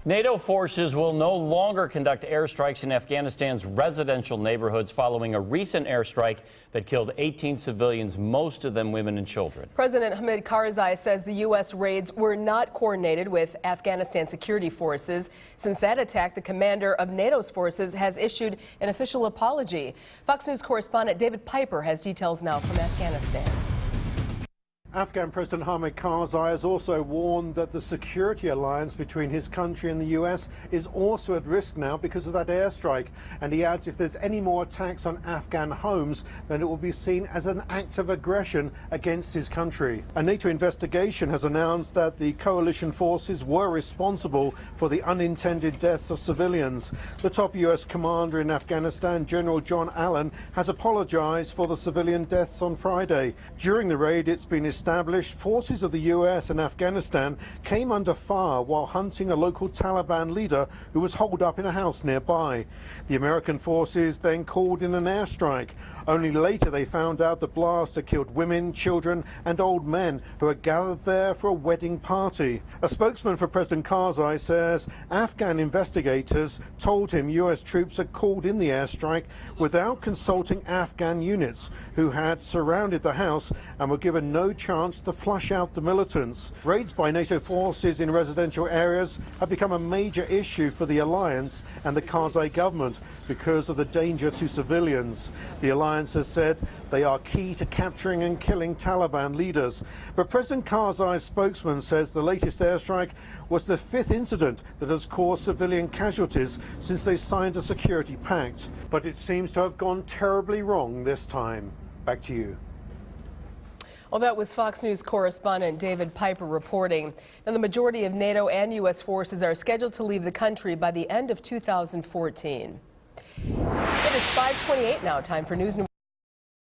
NATO forces will no longer conduct airstrikes in Afghanistan's residential neighborhoods following a recent airstrike that killed 18 civilians, most of them women and children. President Hamid Karzai says the U.S. raids were not coordinated with Afghanistan security forces. Since that attack, the commander of NATO's forces has issued an official apology. Fox News correspondent David Piper has details now from Afghanistan. Afghan President Hamid Karzai has also warned that the security alliance between his country and the US is also at risk now because of that airstrike. And he adds if there's any more attacks on Afghan homes, then it will be seen as an act of aggression against his country. A NATO investigation has announced that the coalition forces were responsible for the unintended deaths of civilians. The top US commander in Afghanistan, General John Allen, has apologized for the civilian deaths on Friday. During the raid, it's been established forces of the US and Afghanistan came under fire while hunting a local Taliban leader who was holed up in a house nearby. The American forces then called in an airstrike. Only later they found out the blast had killed women, children and old men who had gathered there for a wedding party. A spokesman for President Karzai says Afghan investigators told him US troops had called in the airstrike without consulting Afghan units who had surrounded the house and were given no chance to flush out the militants. Raids by NATO forces in residential areas have become a major issue for the alliance and the Karzai government because of the danger to civilians. The alliance has said they are key to capturing and killing Taliban leaders. But President Karzai's spokesman says the latest airstrike was the 5th incident that has caused civilian casualties since they signed a security pact. But it seems to have gone terribly wrong this time. Back to you. Well, that was Fox News correspondent David Piper reporting. Now, the majority of NATO and U.S. forces are scheduled to leave the country by the end of 2014. It is 5:28 now, time for News.